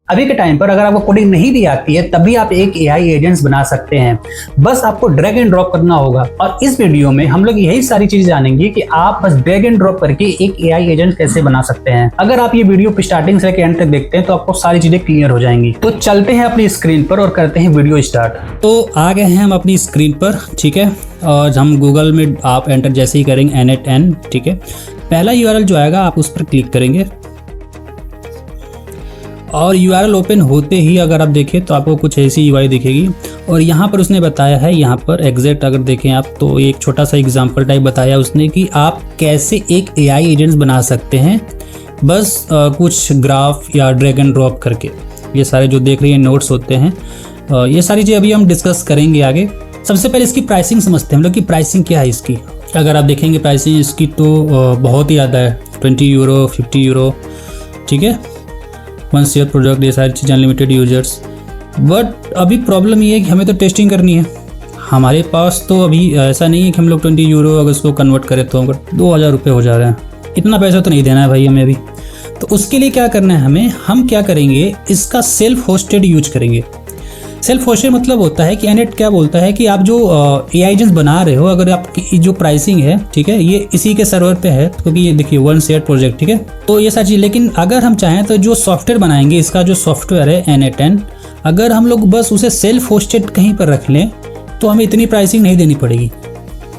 अभी के टाइम पर अगर आपको कोडिंग नहीं भी आती है तभी आप एक एआई एजेंट्स बना सकते हैं, बस आपको ड्रैग एंड ड्रॉप करना होगा। और इस वीडियो में हम लोग यही सारी चीजें जानेंगे कि आप बस ड्रैग एंड ड्रॉप करके एक एआई एजेंट कैसे बना सकते हैं। अगर आप ये वीडियो स्टार्टिंग से लेकर एंड तक देखते हैं तो आपको सारी चीजें क्लियर हो जाएंगी। तो चलते हैं अपनी स्क्रीन पर और करते हैं वीडियो स्टार्ट। तो आ गए हैं हम अपनी स्क्रीन पर, ठीक है। और हम गूगल में आप एंटर जैसे ही करेंगे n8n, ठीक है। पहला यूआरएल जो आएगा आप उस पर क्लिक करेंगे और यूआरएल ओपन होते ही अगर आप देखें तो आपको कुछ ऐसी यूआई दिखेगी। और यहाँ पर उसने बताया है, यहाँ पर एग्जैक्ट अगर देखें आप तो एक छोटा सा एग्जांपल टाइप बताया उसने कि आप कैसे एक एआई एजेंट्स बना सकते हैं बस कुछ ग्राफ या ड्रैग एंड ड्रॉप करके। ये सारे जो देख रही हैं नोट्स होते हैं, ये सारी चीज़ अभी हम डिस्कस करेंगे आगे। सबसे पहले इसकी प्राइसिंग समझते हैं हम लोग कि प्राइसिंग क्या है इसकी। अगर आप देखेंगे प्राइसिंग इसकी तो बहुत ही ज़्यादा है, 20 यूरो 50 यूरो, ठीक है। 1 शेयर प्रोडक्ट, ये सारी चीज़ें अनलिमिटेड यूजर्स। बट अभी प्रॉब्लम ये है कि हमें तो टेस्टिंग करनी है। हमारे पास तो अभी ऐसा नहीं है कि हम लोग 20 यूरो अगर उसको कन्वर्ट करें तो अगर 2000 रुपये हो जा रहे हैं, इतना पैसा तो नहीं देना है भाई हमें अभी। तो उसके लिए क्या करना है हमें, हम क्या करेंगे इसका सेल्फ होस्टेड यूज करेंगे। सेल्फ होस्टेड मतलब होता है कि n8 क्या बोलता है कि आप जो एआई एजेंट्स बना रहे हो, अगर आपकी जो प्राइसिंग है, ठीक है, ये इसी के सर्वर पे है क्योंकि ये देखिए 1 शेयर प्रोजेक्ट, ठीक है। तो ये सारी चीज़, लेकिन अगर हम चाहें तो जो सॉफ्टवेयर बनाएंगे, इसका जो सॉफ्टवेयर है n8n, अगर हम लोग बस उसे सेल्फ होस्टेड कहीं पर रख लें तो हमें इतनी प्राइसिंग नहीं देनी पड़ेगी,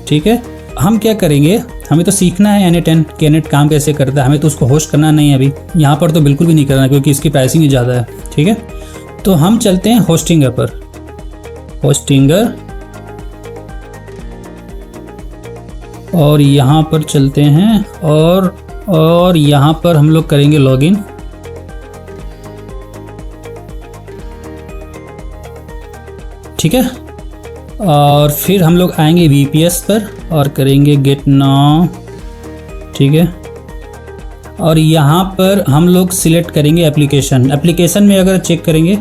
ठीक है। हम क्या करेंगे, हमें तो सीखना है n8n कि n8 काम कैसे करता है, हमें तो उसको होस्ट करना नहीं है अभी। यहाँ पर तो बिल्कुल भी नहीं करना क्योंकि इसकी प्राइसिंग ही ज़्यादा है, ठीक है। तो हम चलते हैं होस्टिंगर पर। होस्टिंगर, और यहाँ पर चलते हैं और यहाँ पर हम लोग करेंगे लॉगिन। ठीक है। और फिर हम लोग आएंगे VPS पर और करेंगे गेट नाउ, ठीक है। और यहाँ पर हम लोग सिलेक्ट करेंगे एप्लीकेशन। एप्लीकेशन में अगर चेक करेंगे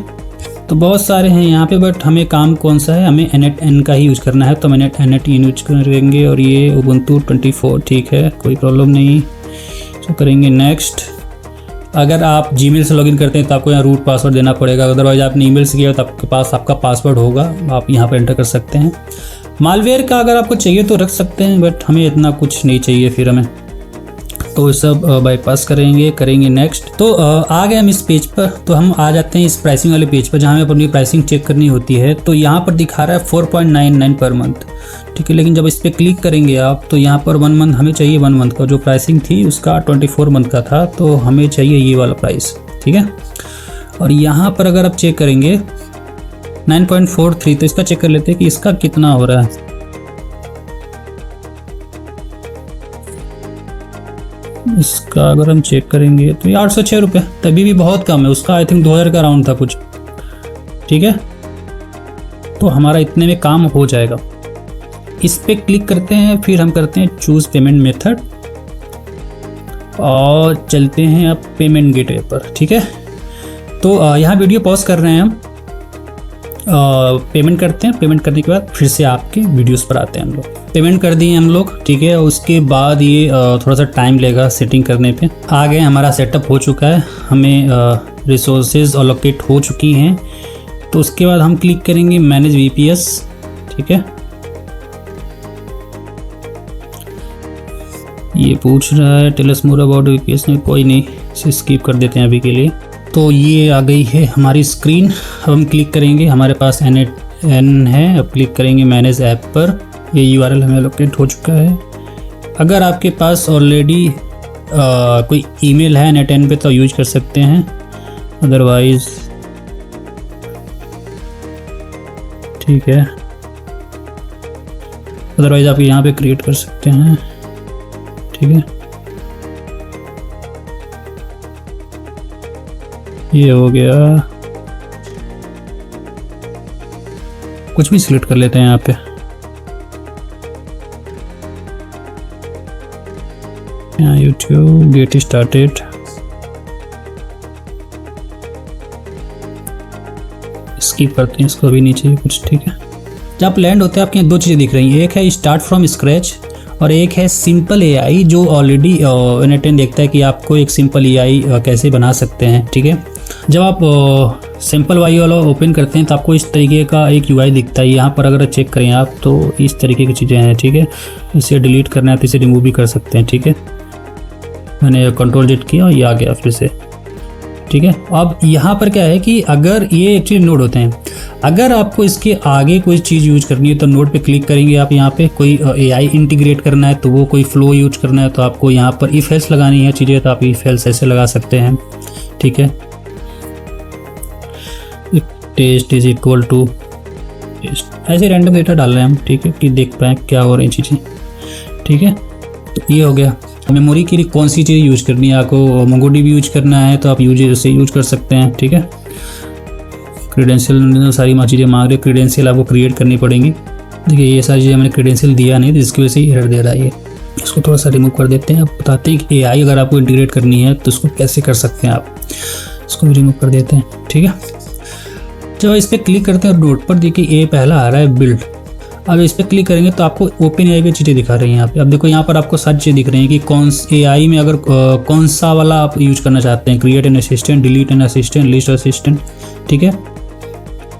तो बहुत सारे हैं यहाँ पे, बट हमें काम कौन सा है, हमें n8n का ही यूज़ करना है तो मैंने n8n यूज करेंगे। और ये उबुंटू 24, ठीक है, कोई प्रॉब्लम नहीं। तो करेंगे नेक्स्ट। अगर आप जीमेल से लॉगिन करते हैं तो आपको यहाँ रूट पासवर्ड देना पड़ेगा, अदरवाइज आपने ईमेल से किया तो आपके पास आपका पासवर्ड होगा, आप यहाँ पर एंटर कर सकते हैं। मालवेयर का अगर आपको चाहिए तो रख सकते हैं, बट हमें इतना कुछ नहीं चाहिए फिर हमें, तो सब बाईपास करेंगे नेक्स्ट। तो आ गए हम इस पेज पर। तो हम आ जाते हैं इस प्राइसिंग वाले पेज पर जहाँ हमें अपनी प्राइसिंग चेक करनी होती है। तो यहाँ पर दिखा रहा है 4.99 पर मंथ, ठीक है। लेकिन जब इस पर क्लिक करेंगे आप तो यहाँ पर 1 मंथ हमें चाहिए, 1 मंथ का जो प्राइसिंग थी उसका 24 मंथ का था, तो हमें चाहिए ये वाला प्राइस, ठीक है। और यहाँ पर अगर आप चेक करेंगे 9.43, तो इसका चेक कर लेते हैं कि इसका कितना हो रहा है। इसका अगर हम चेक करेंगे तो ये 806 रुपये, तभी भी बहुत कम है। उसका आई थिंक 2000 का राउंड था कुछ, ठीक है। तो हमारा इतने में काम हो जाएगा। इस पे क्लिक करते हैं, फिर हम करते हैं चूज पेमेंट मेथड और चलते हैं अब पेमेंट गेटवे पर, ठीक है। तो यहाँ वीडियो पॉज कर रहे हैं हम, पेमेंट करते हैं। पेमेंट करने के बाद फिर से आपके वीडियोस पर आते हैं हम लोग। पेमेंट कर दिए हम लोग, ठीक है। उसके बाद ये थोड़ा सा टाइम लेगा सेटिंग करने पे। आ गए, हमारा सेटअप हो चुका है, हमें रिसोर्सेज अलोकेट हो चुकी हैं। तो उसके बाद हम क्लिक करेंगे मैनेज VPS, ठीक है। ये पूछ रहा है tell us more about VPS में, कोई नहीं, इसे स्किप कर देते हैं अभी के लिए। तो ये आ गई है हमारी स्क्रीन। अब हम क्लिक करेंगे, हमारे पास n8n है। अब क्लिक करेंगे मैनेज ऐप पर। ये URL हमें लोकेट हो चुका है। अगर आपके पास ऑलरेडी कोई ईमेल है n8n पे तो यूज कर सकते हैं, अदरवाइज ठीक है, अदरवाइज आप यहाँ पे क्रिएट कर सकते हैं, ठीक है। ये हो गया, कुछ भी सिलेक्ट कर लेते हैं यहाँ पे। यहाँ YouTube गेट स्टार्टेड, स्किप करते हैं इसको, अभी नीचे कुछ, ठीक है। जब आप लैंड होते हैं आपके यहाँ 2 चीज़ें दिख रही हैं, एक है स्टार्ट फ्रॉम स्क्रैच और एक है सिंपल AI, जो ऑलरेडी n8n देखता है कि आपको एक सिंपल AI कैसे बना सकते हैं, ठीक है। जब आप सिंपल वाई वाला ओपन करते हैं तो आपको इस तरीके का एक यूआई दिखता है। यहाँ पर अगर चेक करें आप तो इस तरीके की चीज़ें हैं, ठीक है। इसे डिलीट करना है तो इसे रिमूव भी कर सकते हैं, ठीक है। मैंने कंट्रोल जेड किया और ये आ गया फिर से, ठीक है। अब यहाँ पर क्या है कि अगर ये एक्चुअली नोड होते हैं, अगर आपको इसके आगे कोई चीज़ यूज करनी है तो नोड पे क्लिक करेंगे आप। यहाँ पे कोई एआई इंटीग्रेट करना है तो वो कोई फ्लो यूज करना है तो आपको यहाँ पर इफ एल्स लगानी है चीज़ें, तो आप इफ एल्स ऐसे लगा सकते हैं, ठीक है। Test is equal to test, ऐसे रैंडम डेटा डाल रहे हैं हम, ठीक है, कि देख पाएँ क्या हो रही चीज़ें, ठीक है। तो ये हो गया। मेमोरी के लिए कौन सी चीज़ यूज करनी है, आपको मोंगोडीबी यूज करना है तो आप से यूज कर सकते हैं, ठीक है। क्रेडेंशियल सारी चीज़ें मांग रहे, क्रेडेंशियल आपको क्रिएट करनी पड़ेंगी। देखिए ये सारी चीज़ें मैंने क्रेडेंशियल दिया नहीं तो इसकी वजह से एरर दे रहा है ये। इसको थोड़ा सा रिमूव कर देते हैं। अब बताते हैं कि एआई अगर आपको इंटीग्रेट करनी है तो उसको कैसे कर सकते हैं आप। इसको भी रिमूव कर देते हैं, ठीक है। जब इस पर क्लिक करते हैं और नोट पर देखिए ए पहला आ रहा है बिल्ड। अब इस पर क्लिक करेंगे तो आपको ओपन एआई की चीज़ें दिखा रही हैं यहाँ पे। अब देखो यहाँ पर आपको सारी चीज़ें दिख रही हैं कि कौन एआई में अगर कौन सा वाला आप यूज करना चाहते हैं, create an assistant, delete an assistant, list assistant, ठीक है।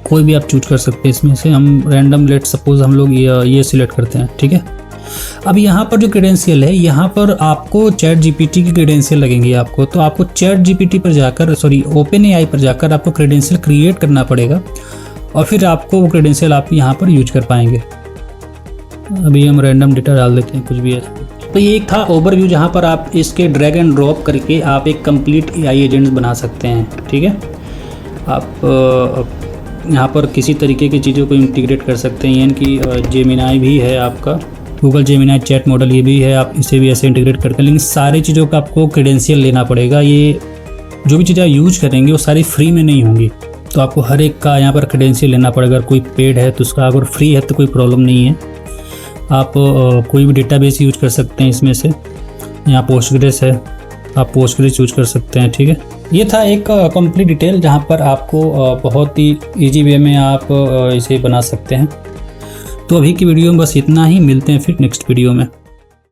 कोई भी आप चूज कर सकते हैं इसमें से। हम रैंडम लेट सपोज हम लोग ये सिलेक्ट करते हैं, ठीक है। अब यहाँ पर जो क्रेडेंशियल है, यहाँ पर आपको चैट जीपीटी की क्रेडेंशियल लगेंगी आपको, तो आपको चैट जीपीटी पर जाकर ओपन एआई पर जाकर आपको क्रेडेंशियल क्रिएट करना पड़ेगा और फिर आपको वो क्रेडेंशियल आप यहाँ पर यूज कर पाएंगे। अभी हम रैंडम डेटा डाल देते हैं कुछ भी है। तो ये एक था ओवरव्यू जहाँ पर आप इसके ड्रैग एंड ड्रॉप करके आप एक कंप्लीट एआई एजेंट्स बना सकते हैं, ठीक है। आप यहाँ पर किसी तरीके की चीज़ों को इंटीग्रेट कर सकते हैं, यानी कि जेमिनाई भी है आपका, गूगल जेमिनाई चैट मॉडल ये भी है, आप इसे भी ऐसे इंटीग्रेट करते हैं। लेकिन सारी चीज़ों का आपको क्रेडेंशियल लेना पड़ेगा। ये जो भी चीज़ें आप यूज करेंगे वो सारी फ्री में नहीं होंगी, तो आपको हर एक का यहाँ पर क्रेडेंशियल लेना पड़ेगा। अगर कोई पेड है तो उसका, अगर फ्री है तो कोई प्रॉब्लम नहीं है। आप कोई भी डेटाबेस यूज कर सकते हैं इसमें से। यहाँ पोस्टग्रेस है, आप पोस्टग्रेस यूज कर सकते हैं, ठीक है। ये था एक कंप्लीट डिटेल जहाँ पर आपको बहुत ही इजी वे में आप इसे बना सकते हैं। तो अभी की वीडियो में बस इतना ही, मिलते हैं फिर नेक्स्ट वीडियो में।